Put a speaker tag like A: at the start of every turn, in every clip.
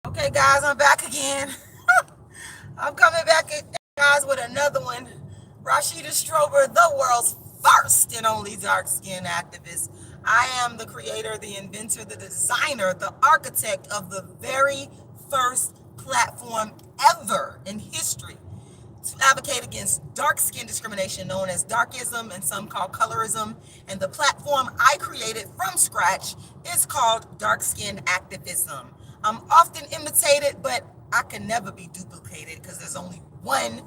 A: Okay, guys, I'm back again. I'm coming back at guys with another one. Rashida Strober, the world's first and only dark skinned activist. I am the creator, the inventor, the designer, the architect of the very first platform ever in history to advocate against dark skin discrimination known as darkism and some call colorism. And the platform I created from scratch is called dark skin activism. I'm often imitated, but I can never be duplicated because there's only one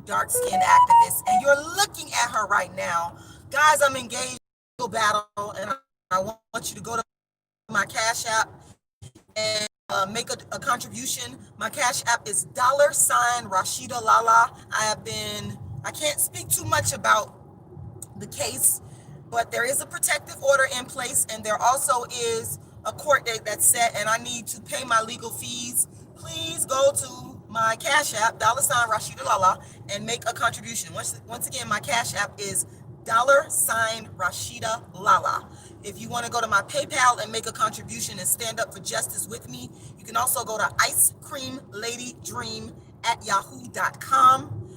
A: dark skinned activist. And you're looking at her right now. Guys, I'm engaged in a battle, and I want you to go to my Cash App and make a contribution. My Cash App is $rashidalala. I can't speak too much about the case, but there is a protective order in place, and there also is a court date that's set, and I need to pay my legal fees. Please go to my Cash App, $rashidalala, and make a contribution. Once again, my Cash App is $rashidalala. If you want to go to my PayPal and make a contribution and stand up for justice with me, you can also go to icecreamladydream@yahoo.com.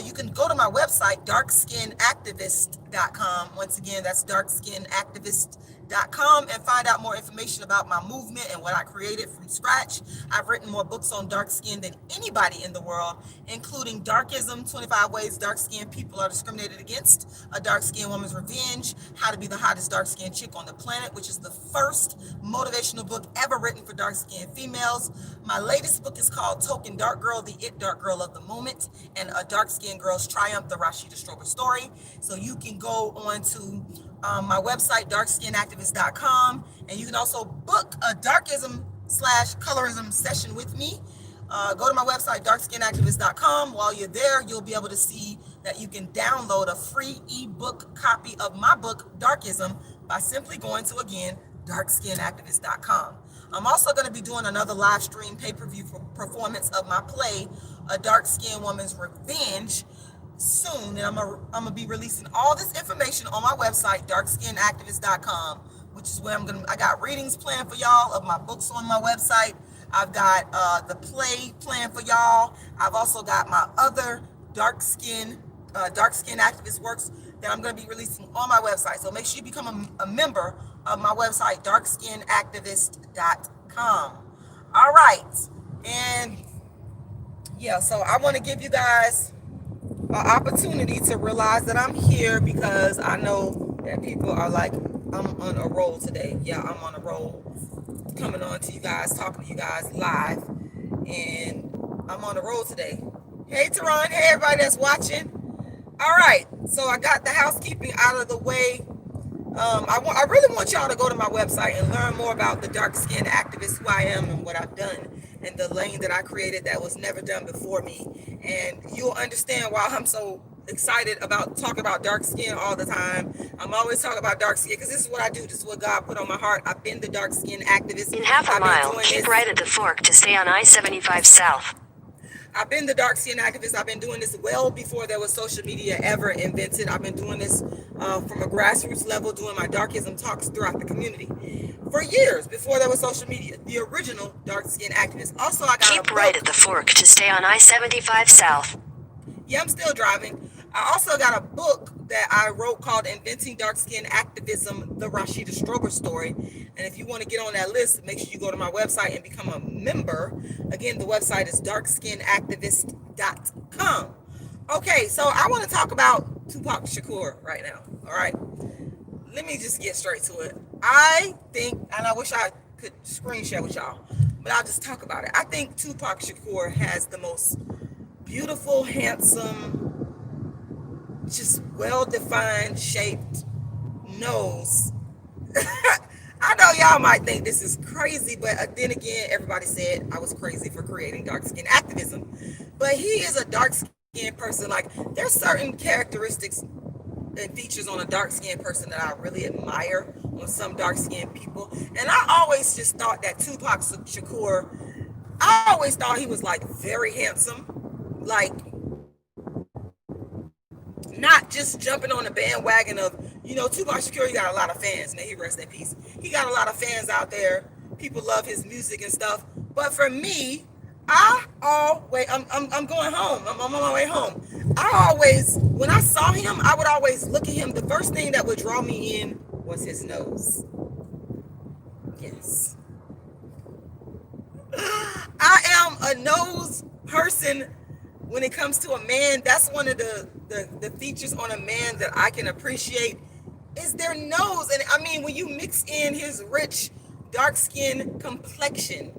A: You can go to my website, darkskinactivist.com. Once again, that's darkskinactivist.com, and find out more information about my movement and what I created from scratch. I've written more books on dark skin than anybody in the world, including Darkism, 25 Ways Dark Skinned People Are Discriminated Against, A Dark Skinned Woman's Revenge, How to Be the Hottest Dark Skinned Chick on the Planet, which is the first motivational book ever written for dark skinned females. My latest book is called Token Dark Girl, the It Dark Girl of the Moment, and A Dark Skinned Girl's Triumph, the Rashida Strober Story. So you can go on to my website, darkskinactivist.com, and you can also book a darkism / colorism session with me. Go to my website, darkskinactivist.com. While you're there, you'll be able to see that you can download a free ebook copy of my book, Darkism, by simply going to, again, darkskinactivist.com. I'm also going to be doing another live stream pay-per-view performance of my play, A Dark-Skinned Woman's Revenge, soon. And I'm gonna be releasing all this information on my website, darkskinactivist.com, which is where I got readings planned for y'all of my books on my website. I've got the play planned for y'all. I've also got my other dark skin activist works that I'm going to be releasing on my website. So make sure you become a member of my website, darkskinactivist.com. All right. And yeah, so I want to give you guys an opportunity to realize that I'm here because I know that people are like, I'm on a roll today. Yeah, I'm on a roll, coming on to you guys, talking to you guys live, and I'm on the road today. Hey, Teron. Hey, everybody that's watching. All right, so I got the housekeeping out of the way. I really want y'all to go to my website and learn more about the dark-skinned activist who I am and what I've done and the lane that I created that was never done before me. And you'll understand why I'm so excited about talking about dark skin all the time. I'm always talking about dark skin because this is what I do. This is what God put on my heart. I've been the dark skin activist.
B: In half a mile, keep right at the fork to stay on I-75 South.
A: I've been the dark skin activist. I've been doing this well before there was social media ever invented. I've been doing this from a grassroots level, doing my darkism talks throughout the community for years before there was social media. The original dark skin activist. Also, I got
B: keep right at the fork to stay on I-75 South.
A: Yeah, I'm still driving. I also got a book that I wrote called Inventing Dark Skin Activism, the Rashida Strober Story. And if you want to get on that list, make sure you go to my website and become a member. Again, the website is darkskinactivist.com. Okay, so I want to talk about Tupac Shakur right now. All right. Let me just get straight to it. I think, and I wish I could screen share with y'all, but I'll just talk about it. I think Tupac Shakur has the most beautiful, handsome, just well-defined, shaped nose. I know y'all might think this is crazy, but then again, everybody said I was crazy for creating dark skin activism. But he is a dark skinned person. Like, there's certain characteristics and features on a dark skinned person that I really admire on some dark skinned people. And I always just thought that Tupac Shakur, I always thought he was like very handsome. Like, not just jumping on the bandwagon of, Tupac Shakur, he got a lot of fans. May he rest in peace. He got a lot of fans out there. People love his music and stuff. But for me, I'm going home. I'm on my way home. I always, when I saw him, I would always look at him. The first thing that would draw me in was his nose. Yes. I am a nose person when it comes to a man. That's one of the features on a man that I can appreciate is their nose. And I mean, when you mix in his rich, dark skin complexion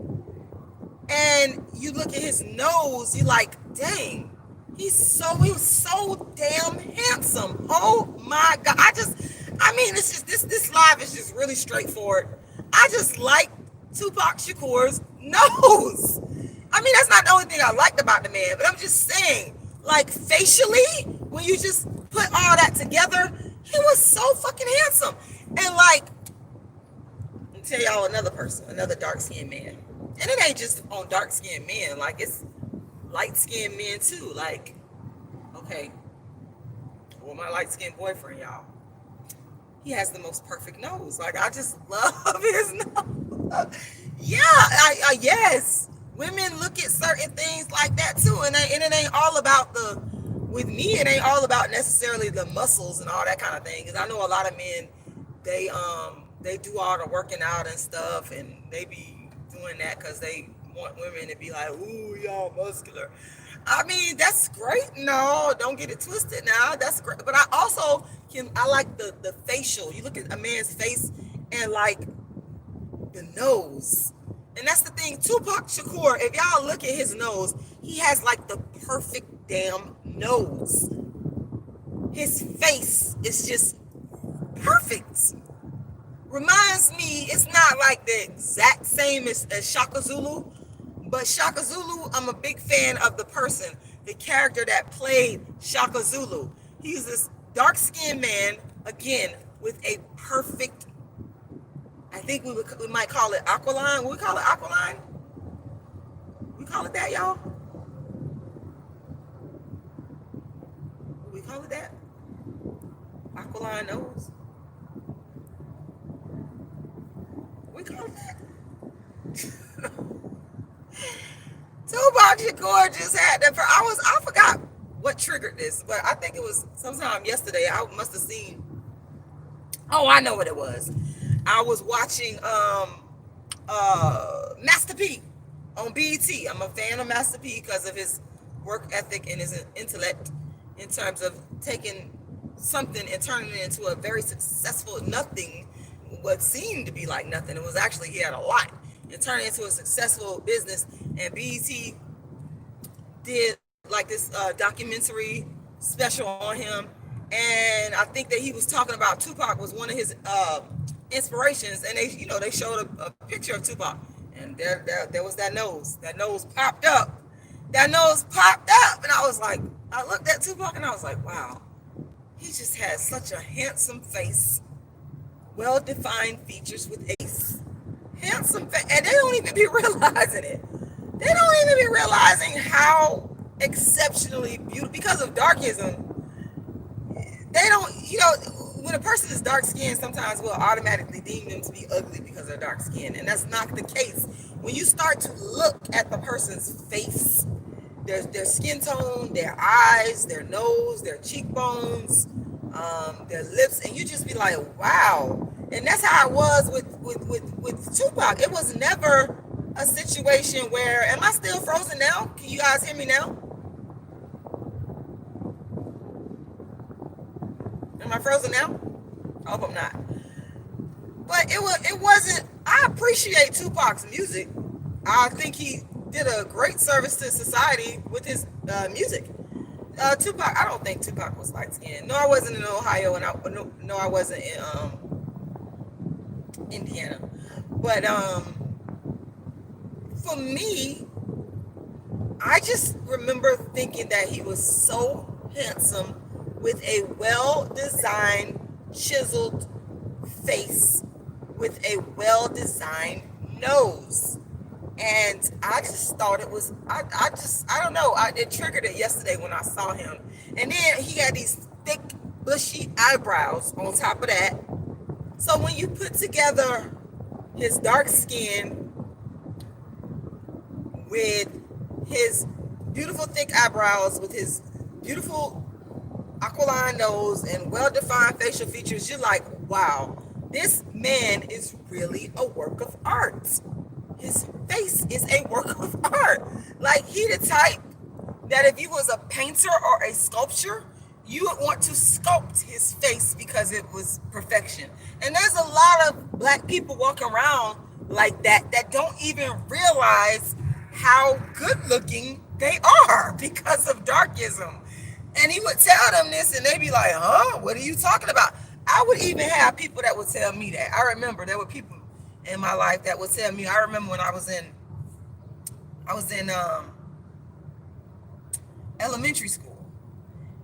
A: and you look at his nose, you're like, dang, he was so damn handsome. Oh my God. It's just this live is just really straightforward. I just like Tupac Shakur's nose. I mean, that's not the only thing I liked about the man, but I'm just saying, like, facially, when you just put all that together, he was so fucking handsome. And like, let me tell y'all another person, another dark-skinned man. And it ain't just on dark-skinned men, like, it's light-skinned men too. Like, okay, well, my light-skinned boyfriend, y'all, he has the most perfect nose. Like, I just love his nose. Yeah, yes. Women look at certain things like that too, and it ain't all about with me, it ain't all about necessarily the muscles and all that kind of thing. Because I know a lot of men, they do all the working out and stuff, and they be doing that because they want women to be like, ooh, y'all muscular. I mean, that's great. No, don't get it twisted now. That's great. But I also I like the facial. You look at a man's face and like the nose. And that's the thing. Tupac Shakur, if y'all look at his nose, he has like the perfect damn nose. His face is just perfect. Reminds me, it's not like the exact same as Shaka Zulu, but Shaka Zulu, I'm a big fan of the person, the character that played Shaka Zulu. He's this dark-skinned man, again, with a perfect, I think we might call it aquiline. We call it aquiline? We call it that, y'all? We call it that? Aquiline nose? We call it that? Tupac Shakur just had that. I forgot what triggered this, but I think it was sometime yesterday. I must have seen. Oh, I know what it was. I was watching Master P on BET. I'm a fan of Master P because of his work ethic and his intellect in terms of taking something and turning it into a very successful nothing. What seemed to be like nothing, it was actually, he had a lot, and turning it into a successful business. And BET did like this documentary special on him, and I think that he was talking about Tupac was one of his inspirations, and they showed a picture of Tupac, and there was that nose popped up, and I looked at Tupac and I was like, wow, he just has such a handsome face, well-defined features with ace, handsome face, and they don't even be realizing it. They don't even be realizing how exceptionally beautiful, because of darkism. They don't, when a person is dark skinned, sometimes we'll automatically deem them to be ugly because they're dark skinned. And that's not the case. When you start to look at the person's face, their skin tone, their eyes, their nose, their cheekbones, their lips, and you just be like, wow. And that's how it was with Tupac. It was never a situation where, am I still frozen now? Can you guys hear me now? Am I frozen now? I hope I'm not. But it wasn't, I appreciate Tupac's music. I think he did a great service to society with his music. Tupac, I don't think Tupac was light skinned. No, I wasn't in Ohio, and I wasn't in Indiana. But for me, I just remember thinking that he was so handsome with a well-designed, chiseled face, with a well-designed nose. And I just thought it was, I don't know, it triggered it yesterday when I saw him. And then he had these thick, bushy eyebrows on top of that. So when you put together his dark skin with his beautiful thick eyebrows, with his beautiful aquiline nose and well-defined facial features, you're like, wow, this man is really a work of art. His face is a work of art. Like, he the type that if you was a painter or a sculptor, you would want to sculpt his face because it was perfection. And there's a lot of black people walking around like that don't even realize how good looking they are because of darkism. And he would tell them this and they'd be like, huh, what are you talking about? I would even have people that would tell me that. I remember there were people in my life that would tell me. I remember when I was in elementary school,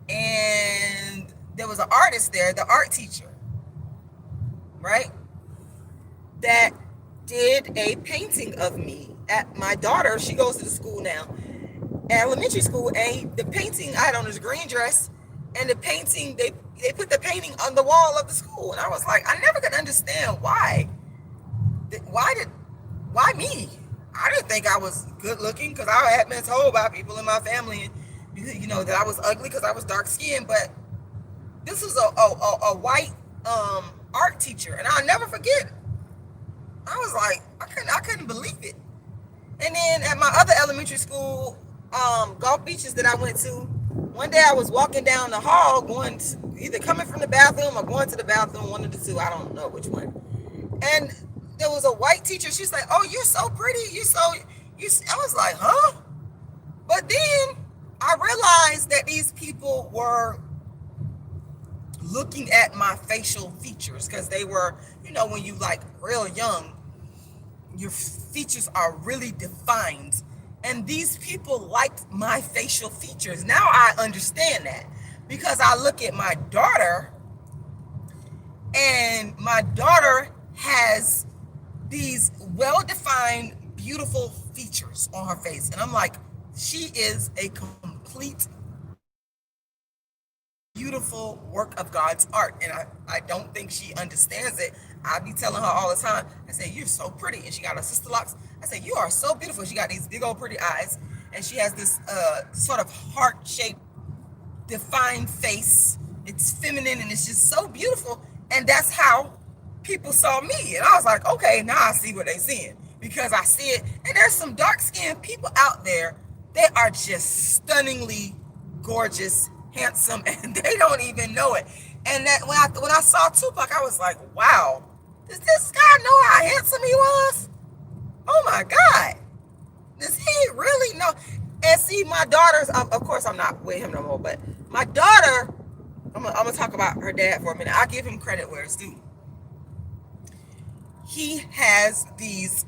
A: and there was an artist there, the art teacher, right, that did a painting of me. At my daughter, she goes to the school now, elementary school, and the painting, I had on this green dress, and the painting, they put the painting on the wall of the school, and I was like, I never could understand why me? I didn't think I was good looking, because I had been told by people in my family, you know, that I was ugly because I was dark skinned. But this was a white art teacher, and I'll never forget. I was like, I couldn't believe it. And then at my other elementary school, Gulf Beaches that I went to, one day I was walking down the hall, either coming from the bathroom or going to the bathroom, one of the two, I don't know which one. And there was a white teacher. She's like, oh, you're so pretty. I was like, huh? But then I realized that these people were looking at my facial features, because they were, you know, when you like real young, your features are really defined. And these people liked my facial features. Now I understand that, because I look at my daughter, and my daughter has these well-defined, beautiful features on her face. And I'm like, she is a complete, beautiful work of God's art. And I don't think she understands it. I be telling her all the time, I say, you're so pretty. And she got her sister locks. I say, you are so beautiful. She got these big old pretty eyes. And she has this sort of heart-shaped, defined face. It's feminine and it's just so beautiful. And that's how people saw me. And I was like, okay, now I see what they're seeing, because I see it. And there's some dark-skinned people out there. They are just stunningly gorgeous, handsome, and they don't even know it. And that when I saw Tupac, I was like, wow, does this guy know how handsome he was? Oh my God, does he really know? And see, my daughter's, of course I'm not with him no more, but my daughter, I'm gonna talk about her dad for a minute. I'll give him credit where it's due. He has these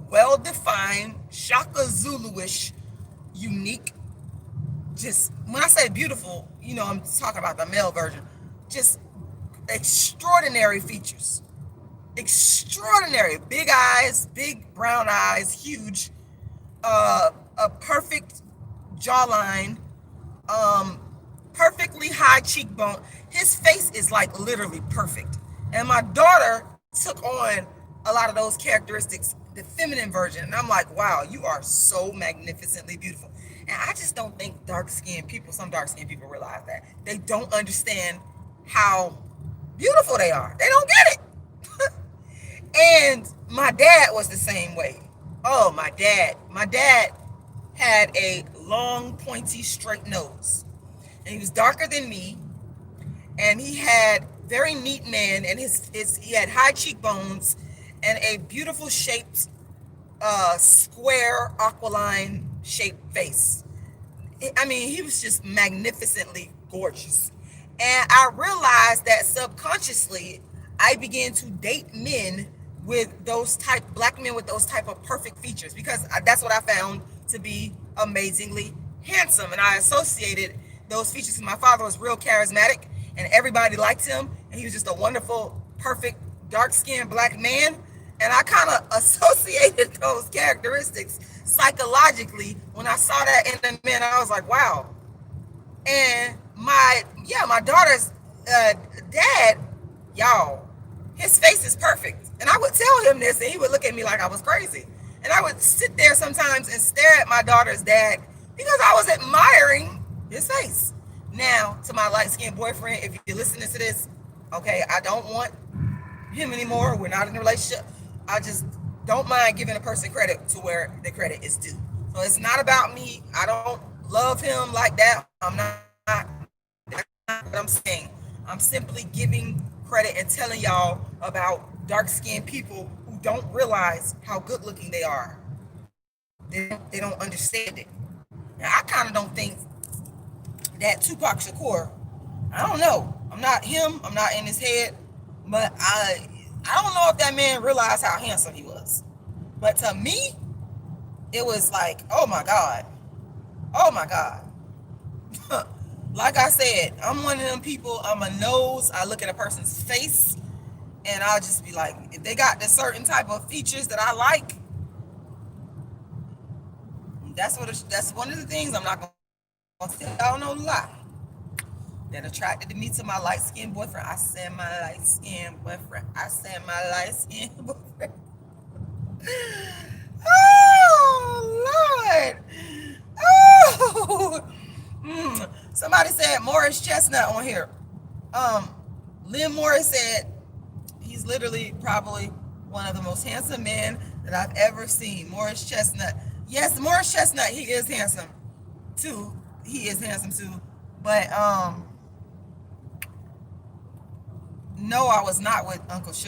A: well-defined, Shaka Zulu-ish, unique, just, when I say beautiful, you know, I'm talking about the male version, just extraordinary features. Extraordinary. Big eyes, big brown eyes, huge, a perfect jawline, perfectly high cheekbone. His face is like literally perfect. And my daughter took on a lot of those characteristics, the feminine version. And I'm like, wow, you are so magnificently beautiful. And I just don't think some dark-skinned people realize that. They don't understand how beautiful they are. They don't get it. And my dad was the same way. Oh, my dad had a long, pointy, straight nose. And he was darker than me. And he had very neat man, and he had high cheekbones and a beautiful shaped, square aquiline shaped face. I mean, he was just magnificently gorgeous. And I realized that subconsciously, I began to date men with black men with those type of perfect features, because that's what I found to be amazingly handsome. And I associated those features. My father was real charismatic, and everybody liked him. And he was just a wonderful, perfect, dark-skinned black man. And I kind of associated those characteristics psychologically. When I saw that in the man, I was like, wow. And my daughter's dad, y'all, his face is perfect. And I would tell him this, and he would look at me like I was crazy. And I would sit there sometimes and stare at my daughter's dad because I was admiring his face. Now, to my light skinned boyfriend, if you're listening to this, okay, I don't want him anymore. We're not in a relationship. I just don't mind giving a person credit to where the credit is due. So it's not about me. I don't love him like that. That's not what I'm saying. I'm simply giving credit and telling y'all about dark skinned people who don't realize how good looking they are. They don't understand it. Now, I kind of don't think that Tupac Shakur, I don't know. I'm not him. I'm not in his head. But I don't know if that man realized how handsome he was. But to me, it was like, oh my God. Oh my God. Like I said, I'm one of them people, I'm a nose. I look at a person's face and I'll just be like, if they got the certain type of features that I like, that's one of the things I'm not going to say. I don't know lie. That attracted me to my light skinned boyfriend. I said my light skinned boyfriend. I said my light skinned boyfriend. Oh Lord. Oh. Somebody said Morris Chestnut on here. Um, Lynn Morris said he's literally probably one of the most handsome men that I've ever seen. Morris Chestnut. Yes, Morris Chestnut, he is handsome too. He is handsome too. But no, I was not with Uncle Sugar.